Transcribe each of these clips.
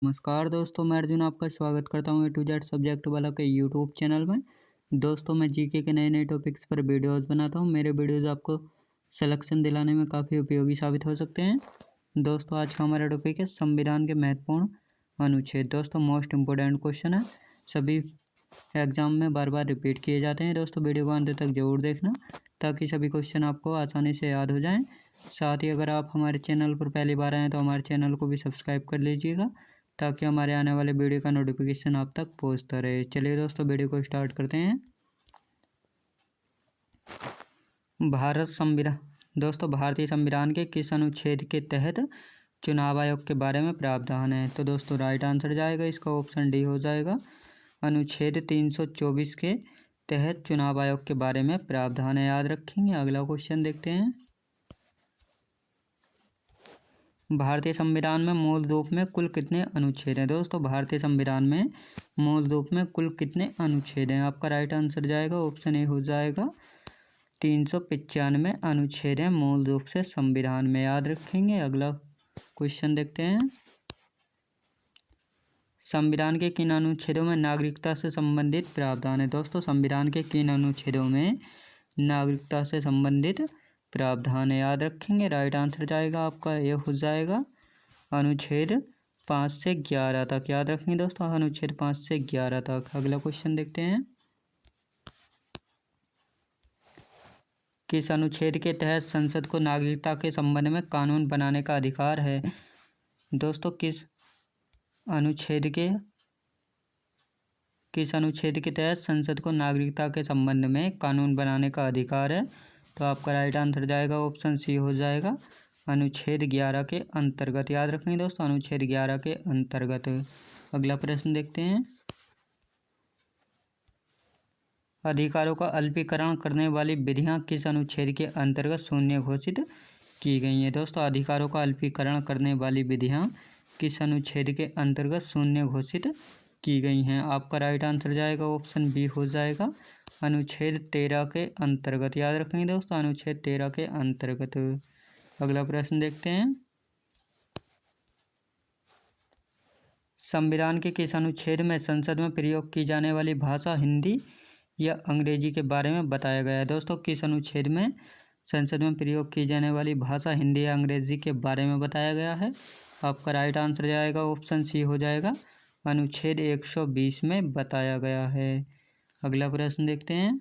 नमस्कार दोस्तों, मैं अर्जुन आपका स्वागत करता हूँ ए टू जेड सब्जेक्ट वाला के यूट्यूब चैनल में। दोस्तों, मैं जीके के नए नए टॉपिक्स पर वीडियोस बनाता हूँ। मेरे वीडियोस आपको सिलेक्शन दिलाने में काफ़ी उपयोगी साबित हो सकते हैं। दोस्तों, आज का हमारा टॉपिक है संविधान के महत्वपूर्ण अनुच्छेद। दोस्तों, मोस्ट इम्पोर्टेंट क्वेश्चन है, सभी एग्जाम में बार बार रिपीट किए जाते हैं। दोस्तों, वीडियो को अंत तक जरूर देखना ताकि सभी क्वेश्चन आपको आसानी से याद हो जाएं। साथ ही अगर आप हमारे चैनल पर पहली बार आए तो हमारे चैनल को भी सब्सक्राइब कर लीजिएगा ताकि हमारे आने वाले वीडियो का नोटिफिकेशन आप तक पहुंचता रहे। चलिए दोस्तों, वीडियो को स्टार्ट करते हैं। भारत संविधान। दोस्तों, भारतीय संविधान के किस अनुच्छेद के तहत चुनाव आयोग के बारे में प्रावधान है? तो दोस्तों, राइट आंसर जाएगा इसका ऑप्शन डी हो जाएगा। अनुच्छेद 324 के तहत चुनाव आयोग के बारे में प्रावधान है, याद रखेंगे। अगला क्वेश्चन देखते हैं। भारतीय संविधान में मूल रूप में कुल कितने अनुच्छेद हैं? दोस्तों, भारतीय संविधान में मूल रूप में कुल कितने अनुच्छेद हैं? आपका राइट आंसर जाएगा ऑप्शन ए हो जाएगा। 395 अनुच्छेद हैं मूल रूप से संविधान में, याद रखेंगे। अगला क्वेश्चन देखते हैं। संविधान के किन अनुच्छेदों में नागरिकता से संबंधित प्रावधान है? दोस्तों, संविधान के किन अनुच्छेदों में नागरिकता से संबंधित प्रावधान है, याद रखेंगे। राइट आंसर जाएगा आपका ये हो जाएगा अनुच्छेद 5 से 11 तक, याद रखेंगे दोस्तों, अनुच्छेद 5 से 11 तक। अगला क्वेश्चन देखते हैं। किस अनुच्छेद के तहत संसद को नागरिकता के संबंध में कानून बनाने का अधिकार है? दोस्तों, किस अनुच्छेद के तहत संसद को नागरिकता के संबंध में कानून बनाने का अधिकार है? तो आपका राइट आंसर जाएगा ऑप्शन सी हो जाएगा, अनुच्छेद 11 के अंतर्गत, याद रखेंगे दोस्तों, अनुच्छेद 11 के अंतर्गत। अगला प्रश्न देखते हैं। अधिकारों का अल्पीकरण करने वाली विधियां किस अनुच्छेद के अंतर्गत शून्य घोषित की गई हैं? दोस्तों, अधिकारों का अल्पीकरण करने वाली विधियां किस अनुच्छेद के अंतर्गत शून्य घोषित की गई हैं? आपका राइट आंसर जाएगा ऑप्शन बी हो जाएगा, अनुच्छेद 13 के अंतर्गत, याद रखेंगे दोस्तों, अनुच्छेद 13 के अंतर्गत। अगला प्रश्न देखते हैं। संविधान के किस अनुच्छेद में संसद में प्रयोग की जाने वाली भाषा हिंदी या अंग्रेजी के बारे में बताया गया है? दोस्तों, किस अनुच्छेद में संसद में प्रयोग की जाने वाली भाषा हिंदी या अंग्रेजी के बारे में बताया गया है? आपका राइट आंसर जाएगा ऑप्शन सी हो जाएगा, अनुच्छेद 120 में बताया गया है। अगला प्रश्न देखते हैं।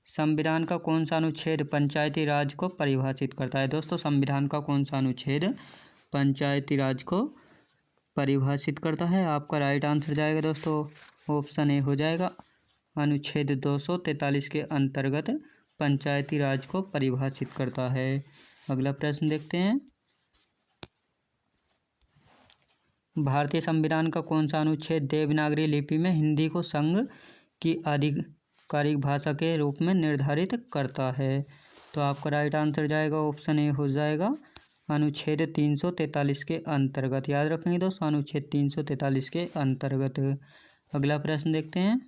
संविधान का कौन सा अनुच्छेद पंचायती राज को परिभाषित करता है? दोस्तों, संविधान का कौन सा अनुच्छेद पंचायती राज को परिभाषित करता है? आपका राइट आंसर जाएगा दोस्तों ऑप्शन ए हो जाएगा, अनुच्छेद 243 के अंतर्गत पंचायती राज को परिभाषित करता है। अगला प्रश्न देखते हैं। भारतीय संविधान का कौन सा अनुच्छेद देवनागरी लिपि में हिंदी को संघ की आधिकारिक भाषा के रूप में निर्धारित करता है? तो आपका राइट आंसर जाएगा ऑप्शन ए हो जाएगा, अनुच्छेद 343 के अंतर्गत, याद रखेंगे दोस्तों, अनुच्छेद 343 के अंतर्गत। अगला प्रश्न देखते हैं।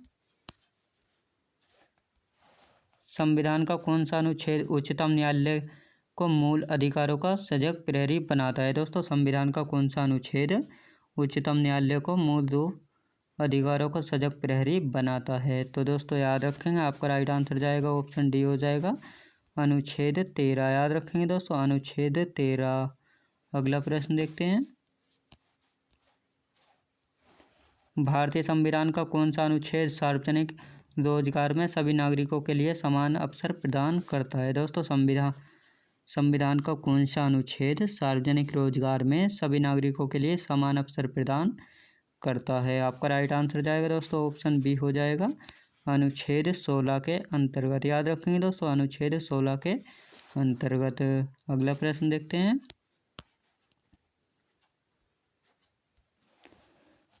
संविधान का कौन सा अनुच्छेद उच्चतम न्यायालय को मूल अधिकारों का सजग प्रहरी बनाता है? दोस्तों, संविधान का कौन सा अनुच्छेद उच्चतम न्यायालय को मूल अधिकारों का सजग प्रहरी बनाता है? तो दोस्तों, याद रखेंगे, आपका राइट आंसर जाएगा ऑप्शन डी हो जाएगा, अनुच्छेद 13, याद रखेंगे दोस्तों, अनुच्छेद 13। अगला प्रश्न देखते हैं। भारतीय संविधान का कौन सा अनुच्छेद सार्वजनिक रोजगार में सभी नागरिकों के लिए समान अवसर प्रदान करता है? दोस्तों, संविधान का कौन सा अनुच्छेद सार्वजनिक रोजगार में सभी नागरिकों के लिए समान अवसर प्रदान करता है? आपका राइट आंसर जाएगा दोस्तों ऑप्शन बी हो जाएगा, अनुच्छेद 16 के अंतर्गत, याद रखेंगे दोस्तों, अनुच्छेद 16 के अंतर्गत। अगला प्रश्न देखते हैं।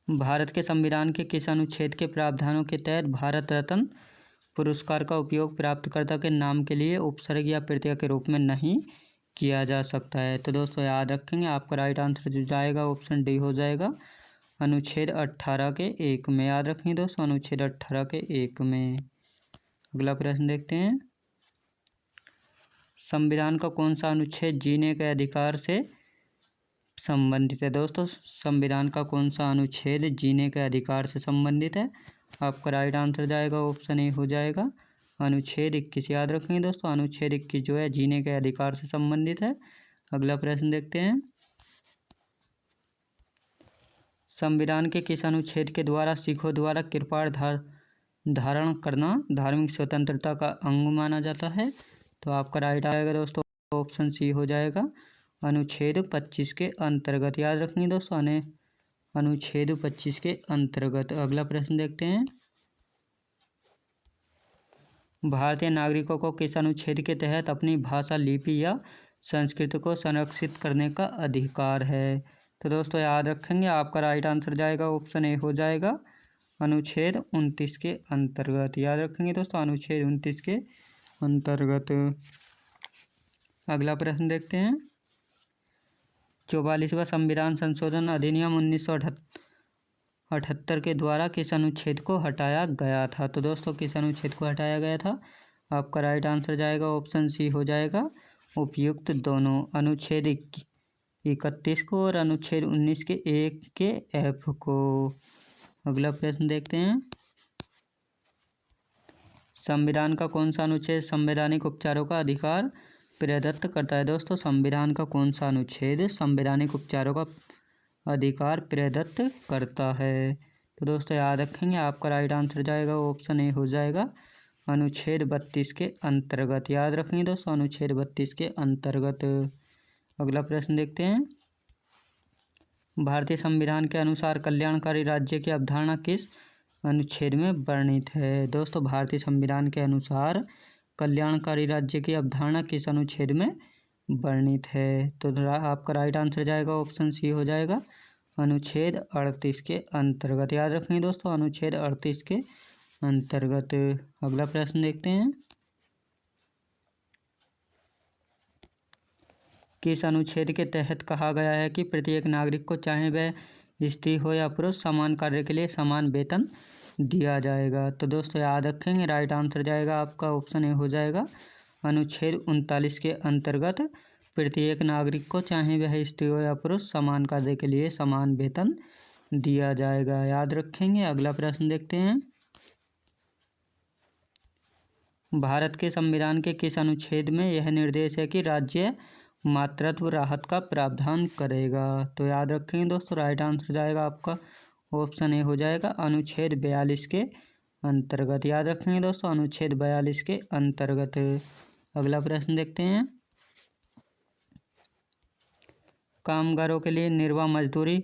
भारत के संविधान के किस अनुच्छेद के प्रावधानों के तहत भारत रत्न पुरस्कार का उपयोग प्राप्तकर्ता के नाम के लिए उपसर्ग या प्रत्यय के रूप में नहीं किया जा सकता है? तो दोस्तों, याद रखेंगे, आपका राइट आंसर जो जाएगा ऑप्शन डी हो जाएगा, अनुच्छेद 18 के 1 में, याद रखेंगे दोस्तों, अनुच्छेद 18 के 1 में। अगला प्रश्न देखते हैं। संविधान का कौन सा अनुच्छेद जीने के अधिकार से संबंधित है? दोस्तों संविधान का कौन सा अनुच्छेद जीने के अधिकार से संबंधित है? आपका राइट आंसर जाएगा ऑप्शन ए हो जाएगा अनुच्छेद 21। याद रखेंगे दोस्तों, अनुच्छेद 21 जो है जीने के अधिकार से संबंधित है। अगला प्रश्न देखते हैं, संविधान के किस अनुच्छेद के द्वारा सिखों द्वारा कृपाण धारण करना धार्मिक स्वतंत्रता का अंग माना जाता है? तो आपका राइट आएगा दोस्तों ऑप्शन सी हो जाएगा अनुच्छेद 25 के अंतर्गत। याद रखेंगे दोस्तों, अनुच्छेद 25 के अंतर्गत। अगला प्रश्न देखते हैं, भारतीय नागरिकों को किस अनुच्छेद के तहत अपनी भाषा, लिपि या संस्कृति को संरक्षित करने का अधिकार है? तो दोस्तों याद रखेंगे, आपका राइट आंसर जाएगा ऑप्शन ए हो जाएगा अनुच्छेद 29 के अंतर्गत। याद रखेंगे दोस्तों, अनुच्छेद 29 के अंतर्गत। अगला प्रश्न देखते हैं, 44वां संविधान संशोधन अधिनियम 1978 के द्वारा किस अनुच्छेद को हटाया गया था? तो दोस्तों किस अनुच्छेद को हटाया गया था? आपका राइट आंसर जाएगा ऑप्शन सी हो जाएगा उपयुक्त दोनों, अनुच्छेद 31 को और अनुच्छेद 19 के 1 के एफ को। अगला प्रश्न देखते हैं, संविधान का कौन सा अनुच्छेद संवैधानिक उपचारों का अधिकार प्रदत्त करता है? दोस्तों संविधान का कौन सा अनुच्छेद संवैधानिक उपचारों का अधिकार प्रदत्त करता है? तो दोस्तों याद रखेंगे, आपका राइट आंसर जाएगा ऑप्शन ए हो जाएगा अनुच्छेद 32 के अंतर्गत। याद रखेंगे दोस्तों, अनुच्छेद 32 के अंतर्गत। अगला प्रश्न देखते हैं, भारतीय संविधान के अनुसार कल्याणकारी राज्य की अवधारणा किस अनुच्छेद में वर्णित है? दोस्तों भारतीय संविधान के अनुसार कल्याणकारी राज्य की अवधारणा किस अनुच्छेद में वर्णित है? तो आपका राइट आंसर जाएगा ऑप्शन सी हो जाएगा अनुच्छेद 38 के अंतर्गत। याद रखेंगे दोस्तों, अनुच्छेद 38 के अंतर्गत। अगला प्रश्न देखते हैं, किस अनुच्छेद के तहत कहा गया है कि प्रत्येक नागरिक को चाहे वह स्त्री हो या पुरुष समान कार्य के लिए समान वेतन दिया जाएगा? तो दोस्तों याद रखेंगे, राइट आंसर जाएगा आपका ऑप्शन ए हो जाएगा अनुच्छेद 39 के अंतर्गत प्रत्येक नागरिक को चाहे वह स्त्री हो या पुरुष समान कार्य के लिए समान वेतन दिया जाएगा। याद रखेंगे। अगला प्रश्न देखते हैं, भारत के संविधान के किस अनुच्छेद में यह निर्देश है कि राज्य मातृत्व राहत का प्रावधान करेगा? तो याद रखेंगे दोस्तों, राइट आंसर जाएगा आपका ऑप्शन ए हो जाएगा अनुच्छेद 42 के अंतर्गत। याद रखेंगे दोस्तों, अनुच्छेद 42 के अंतर्गत। अगला प्रश्न देखते हैं, कामगारों के लिए निर्वाह मजदूरी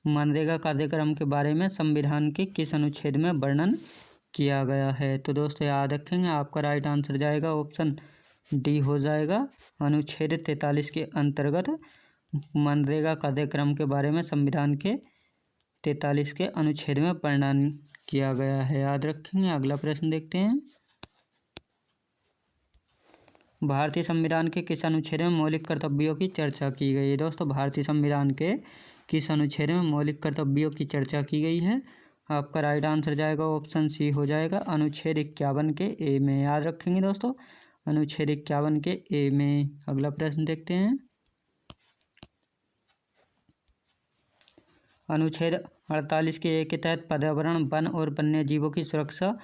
मनरेगा कार्यक्रम के बारे में संविधान के किस अनुच्छेद में वर्णन किया गया है? तो दोस्तों याद रखेंगे, आपका राइट आंसर जाएगा ऑप्शन डी हो जाएगा अनुच्छेद 43 के अंतर्गत मनरेगा कार्यक्रम के बारे में संविधान के 43 के अनुच्छेद में वर्णन किया गया है। याद रखेंगे। अगला प्रश्न देखते हैं, भारतीय संविधान के किस अनुच्छेद में मौलिक कर्तव्यों की चर्चा की गई है? दोस्तों भारतीय संविधान के किस अनुच्छेद में मौलिक कर्तव्यों की चर्चा की गई है? आपका राइट आंसर जाएगा ऑप्शन सी हो जाएगा अनुच्छेद 51 के ए में। याद रखेंगे दोस्तों, अनुच्छेद 51 के ए में। अगला प्रश्न देखते हैं, अनुच्छेद 48 के ए के तहत पर्यावरण, वन और वन्य जीवों की सुरक्षा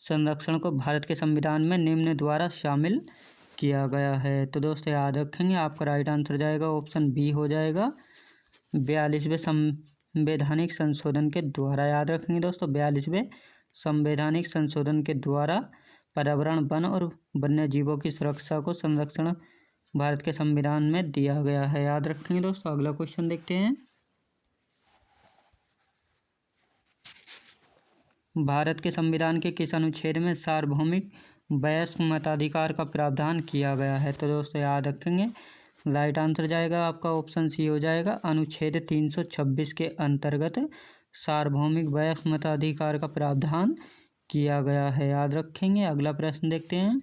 संरक्षण को भारत के संविधान में निम्न द्वारा शामिल किया गया है। तो दोस्तों याद रखेंगे, आपका राइट आंसर जाएगा ऑप्शन बी हो जाएगा 42वें संवैधानिक संशोधन के द्वारा। याद रखेंगे दोस्तों, 42वें संवैधानिक संशोधन के द्वारा पर्यावरण, वन और वन्य जीवों की सुरक्षा को संरक्षण भारत के संविधान में दिया गया है। याद रखेंगे दोस्तों। अगला क्वेश्चन देखते हैं, भारत के संविधान के किस अनुच्छेद में सार्वभौमिक वयस्क मताधिकार का प्रावधान किया गया है? तो दोस्तों याद रखेंगे, राइट आंसर जाएगा आपका ऑप्शन सी हो जाएगा अनुच्छेद 326 के अंतर्गत सार्वभौमिक वयस्क मताधिकार का प्रावधान किया गया है। याद रखेंगे। अगला प्रश्न देखते हैं,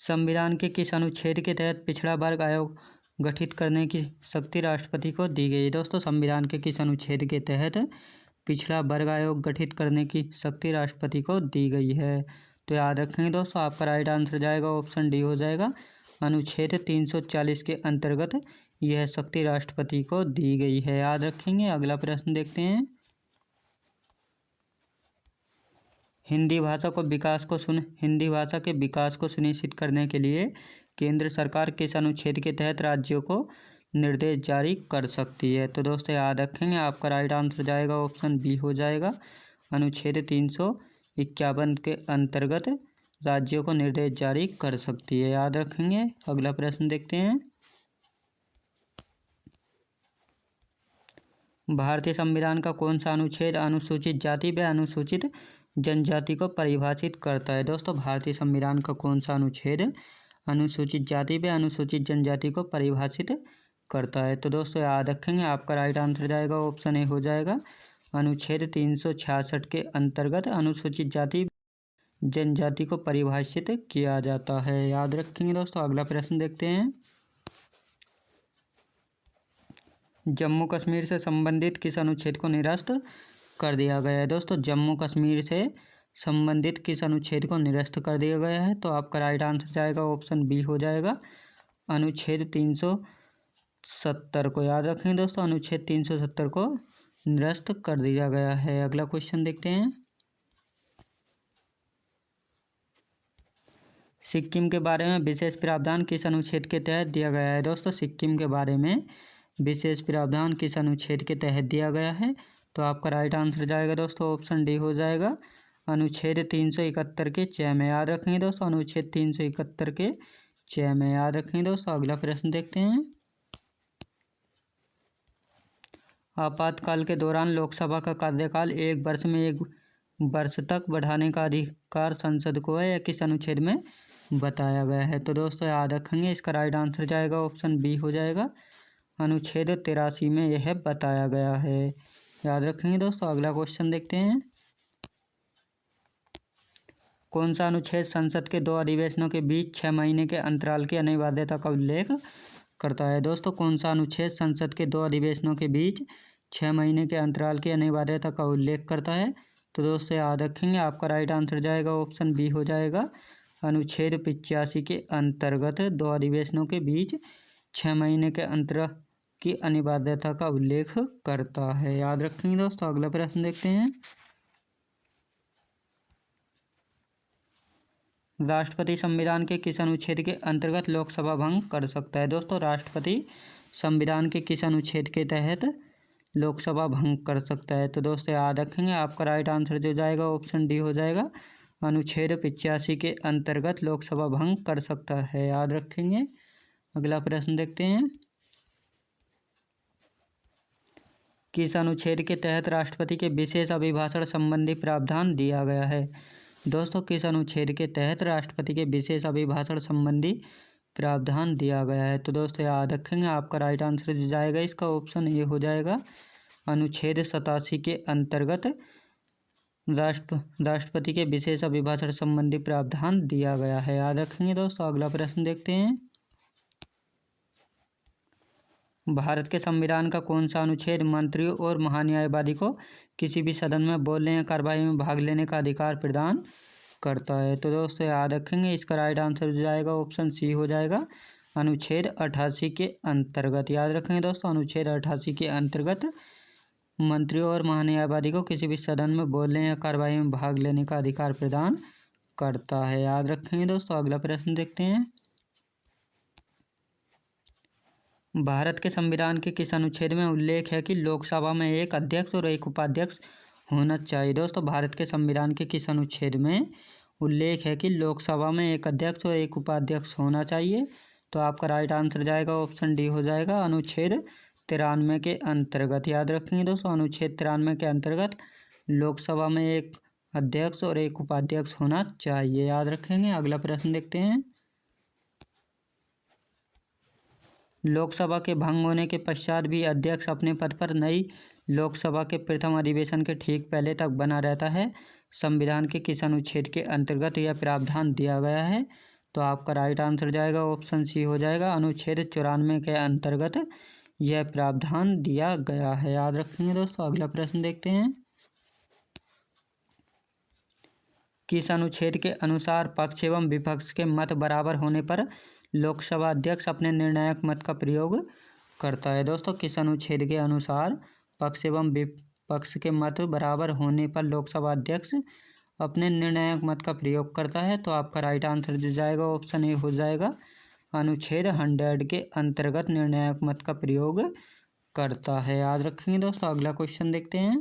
संविधान के किस अनुच्छेद के तहत पिछड़ा वर्ग आयोग गठित करने की शक्ति राष्ट्रपति को दी गई? दोस्तों संविधान के किस अनुच्छेद के तहत पिछड़ा वर्ग आयोग गठित करने की शक्ति राष्ट्रपति को दी गई है? तो याद रखेंगे दोस्तों, आपका राइट आंसर जाएगा ऑप्शन डी हो जाएगा। अनुच्छेद 340 के अंतर्गत यह शक्ति राष्ट्रपति को दी गई है, याद रखेंगे। अगला प्रश्न देखते हैं। हिंदी भाषा के विकास को सुनिश्चित करने के लिए केंद्र सरकार किस अनुच्छेद के तहत राज्यों को निर्देश जारी कर सकती है? तो दोस्तों याद रखेंगे, आपका राइट आंसर जाएगा ऑप्शन बी हो जाएगा। अनुच्छेद 351 के अंतर्गत राज्यों को निर्देश जारी कर सकती है, याद रखेंगे। अगला प्रश्न देखते हैं। भारतीय संविधान का कौन सा अनुच्छेद अनुसूचित जाति व अनुसूचित जनजाति को परिभाषित करता है? दोस्तों, भारतीय संविधान का कौन सा अनुच्छेद अनुसूचित जाति व अनुसूचित जनजाति को परिभाषित करता है? तो दोस्तों याद रखेंगे, आपका राइट आंसर जाएगा ऑप्शन ए हो जाएगा। अनुच्छेद 366 के अंतर्गत अनुसूचित जाति जनजाति को परिभाषित किया जाता है, याद रखेंगे दोस्तों। अगला प्रश्न देखते हैं। जम्मू कश्मीर से संबंधित किस अनुच्छेद को निरस्त कर दिया गया है? दोस्तों, जम्मू कश्मीर से संबंधित किस अनुच्छेद को निरस्त कर दिया गया है? तो आपका राइट आंसर जाएगा ऑप्शन बी हो जाएगा। अनुच्छेद 370 को, याद रखें दोस्तों, अनुच्छेद 370 को निरस्त कर दिया गया है। अगला क्वेश्चन देखते हैं। सिक्किम के बारे में विशेष प्रावधान किस अनुच्छेद के तहत दिया गया है? दोस्तों, सिक्किम के बारे में विशेष प्रावधान किस अनुच्छेद के तहत दिया गया है? तो आपका राइट आंसर जाएगा दोस्तों ऑप्शन डी हो जाएगा। अनुच्छेद 371 के 6 में, याद रखेंगे दोस्तों, अनुच्छेद 371 के 6 में, याद रखेंगे दोस्तों। अगला प्रश्न देखते हैं। आपातकाल के दौरान लोकसभा का कार्यकाल 1 वर्ष में 1 वर्ष तक बढ़ाने का अधिकार संसद को है, या किस अनुच्छेद में बताया गया है? तो दोस्तों याद रखेंगे, इसका राइट आंसर जाएगा ऑप्शन बी हो जाएगा। अनुच्छेद 83 में यह बताया गया है, याद रखेंगे दोस्तों। अगला क्वेश्चन देखते हैं। कौन सा अनुच्छेद संसद के 2 अधिवेशनों के बीच 6 महीने के अंतराल की अनिवार्यता का उल्लेख करता है? दोस्तों, कौन सा अनुच्छेद संसद के 2 अधिवेशनों के बीच 6 महीने के अंतराल की अनिवार्यता का उल्लेख करता है? तो दोस्तों याद रखेंगे, आपका राइट आंसर जाएगा ऑप्शन बी हो जाएगा। अनुच्छेद 85 के अंतर्गत 2 अधिवेशनों के बीच 6 महीने के अंतराल की अनिवार्यता का उल्लेख करता है, याद रखेंगे दोस्तों। अगला प्रश्न देखते हैं। राष्ट्रपति संविधान के किस अनुच्छेद के अंतर्गत लोकसभा भंग कर सकता है? दोस्तों, राष्ट्रपति संविधान के किस अनुच्छेद के तहत लोकसभा भंग कर सकता है? तो दोस्तों याद रखेंगे, आपका राइट आंसर जो जाएगा ऑप्शन डी हो जाएगा। अनुच्छेद 85 के अंतर्गत लोकसभा भंग कर सकता है, याद रखेंगे। अगला प्रश्न देखते हैं। किस अनुच्छेद के तहत राष्ट्रपति के विशेष अभिभाषण संबंधी प्रावधान दिया गया है? दोस्तों, किस अनुच्छेद के तहत राष्ट्रपति के विशेष अभिभाषण संबंधी प्रावधान दिया गया है? तो दोस्तों याद रखेंगे, आपका राइट आंसर जो जाएगा इसका ऑप्शन ए हो जाएगा। अनुच्छेद 87 के अंतर्गत राष्ट्रपति के विशेष अभिभाषण संबंधी प्रावधान दिया गया है, याद रखेंगे दोस्तों। अगला प्रश्न देखते हैं। भारत के संविधान का कौन सा अनुच्छेद मंत्रियों और महान्यायवादी को किसी भी सदन में बोलने या कार्रवाई में भाग लेने का अधिकार प्रदान करता है? तो दोस्तों याद रखेंगे, इसका राइट आंसर जो जाएगा ऑप्शन सी हो जाएगा। अनुच्छेद 88 के अंतर्गत, याद रखेंगे दोस्तों, अनुच्छेद 88 के अंतर्गत मंत्रियों और महान्यायवादी को किसी भी सदन में बोलने या कार्रवाई में भाग लेने का अधिकार प्रदान करता है, याद रखेंगे दोस्तों। अगला प्रश्न देखते हैं। भारत के संविधान के किस अनुच्छेद में उल्लेख है कि लोकसभा में एक अध्यक्ष और एक उपाध्यक्ष होना चाहिए? दोस्तों, भारत के संविधान के किस अनुच्छेद में उल्लेख है कि लोकसभा में एक अध्यक्ष और एक उपाध्यक्ष होना चाहिए? तो आपका राइट आंसर जाएगा ऑप्शन डी हो जाएगा। अनुच्छेद 93 के अंतर्गत, याद रखेंगे दोस्तों, अनुच्छेद 93 के अंतर्गत लोकसभा में एक अध्यक्ष और एक उपाध्यक्ष होना चाहिए, याद रखेंगे। अगला प्रश्न देखते हैं। लोकसभा के भंग होने के पश्चात भी अध्यक्ष अपने पद पर नई लोकसभा के प्रथम अधिवेशन के ठीक पहले तक बना रहता है। संविधान के किस अनुच्छेद के अंतर्गत यह प्रावधान दिया गया है? तो आपका राइट आंसर जाएगा ऑप्शन सी हो जाएगा। अनुच्छेद 94 के अंतर्गत यह प्रावधान दिया गया है, याद रखेंगे दोस्तों। अगला प्रश्न देखते हैं। किस अनुच्छेद के अनुसार पक्ष एवं विपक्ष के मत बराबर होने पर लोकसभा अध्यक्ष अपने निर्णायक मत का प्रयोग करता है? दोस्तों, किस अनुच्छेद के अनुसार पक्ष एवं विपक्ष के मत बराबर होने पर लोकसभा अध्यक्ष अपने निर्णायक मत का प्रयोग करता है? तो आपका राइट आंसर जो जाएगा ऑप्शन ए हो जाएगा, अनुच्छेद 100 के अंतर्गत निर्णायक मत का प्रयोग करता है। याद रखेंगे दोस्तों। अगला क्वेश्चन देखते हैं।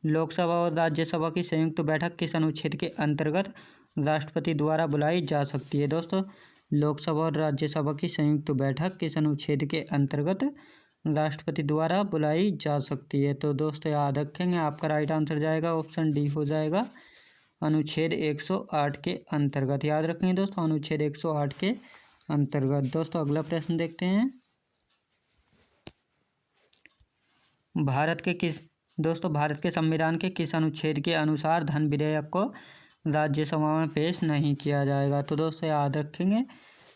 लोकसभा और राज्यसभा की संयुक्त बैठक किस अनुच्छेद के अंतर्गत राष्ट्रपति द्वारा बुलाई जा सकती है? दोस्तों, लोकसभा और राज्यसभा की संयुक्त बैठक किस अनुच्छेद के अंतर्गत राष्ट्रपति द्वारा बुलाई जा सकती है? तो दोस्तों याद रखेंगे, आपका राइट आंसर जाएगा ऑप्शन डी हो जाएगा, अनुच्छेद 108 के अंतर्गत। याद रखेंगे दोस्तों, अनुच्छेद 108 के अंतर्गत। दोस्तों अगला प्रश्न देखते हैं। भारत के संविधान के किस अनुच्छेद के अनुसार धन विधेयक को राज्यसभा में पेश नहीं किया जाएगा? तो दोस्तों याद रखेंगे,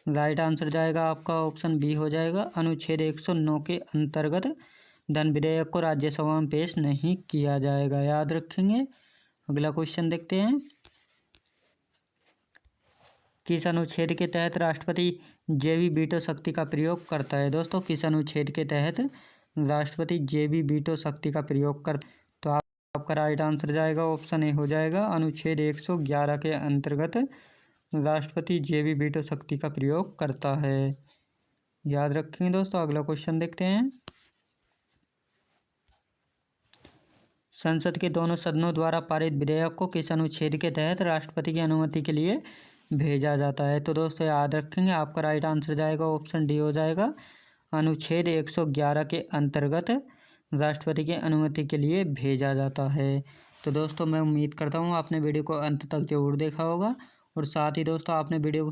राइट आंसर जाएगा आपका ऑप्शन बी हो जाएगा, अनुच्छेद 109 के अंतर्गत धन विधेयक को राज्यसभा में पेश नहीं किया जाएगा। याद रखेंगे। अगला क्वेश्चन देखते हैं। किस अनुच्छेद के तहत राष्ट्रपति जेबी वीटो शक्ति का प्रयोग करता है? दोस्तों, किस अनुच्छेद के तहत राष्ट्रपति जेबी वीटो शक्ति का प्रयोग करता है? तो आपका राइट आंसर जाएगा ऑप्शन ए हो जाएगा, अनुच्छेद 111 के अंतर्गत राष्ट्रपति जेबी वीटो शक्ति का प्रयोग करता है। याद रखेंगे दोस्तों। अगला क्वेश्चन देखते हैं। संसद के दोनों सदनों द्वारा पारित विधेयक को किस अनुच्छेद के तहत राष्ट्रपति की अनुमति के लिए भेजा जाता है? तो दोस्तों याद रखेंगे, आपका राइट आंसर जाएगा ऑप्शन डी हो जाएगा, अनुच्छेद 111 के अंतर्गत राष्ट्रपति की अनुमति के लिए भेजा जाता है। तो दोस्तों मैं उम्मीद करता हूँ आपने वीडियो को अंत तक जरूर देखा होगा, और साथ ही दोस्तों आपने वीडियो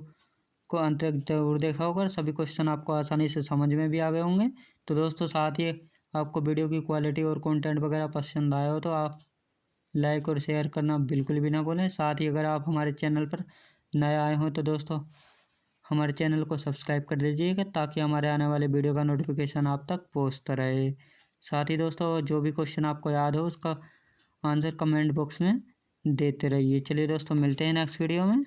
को अंत तक जरूर देखा होगा और सभी क्वेश्चन आपको आसानी से समझ में भी आ गए होंगे। तो दोस्तों साथ ही आपको वीडियो की क्वालिटी और कंटेंट वगैरह पसंद आया हो तो आप लाइक और शेयर करना बिल्कुल भी ना भूलें। साथ ही अगर आप हमारे चैनल पर नए आए हों तो दोस्तों हमारे चैनल को सब्सक्राइब कर दीजिएगा, ताकि हमारे आने वाले वीडियो का नोटिफिकेशन आप तक पहुंचता रहे। साथ ही दोस्तों जो भी क्वेश्चन आपको याद हो उसका आंसर कमेंट बॉक्स में देते रहिए। चलिए दोस्तों, मिलते हैं नेक्स्ट वीडियो में।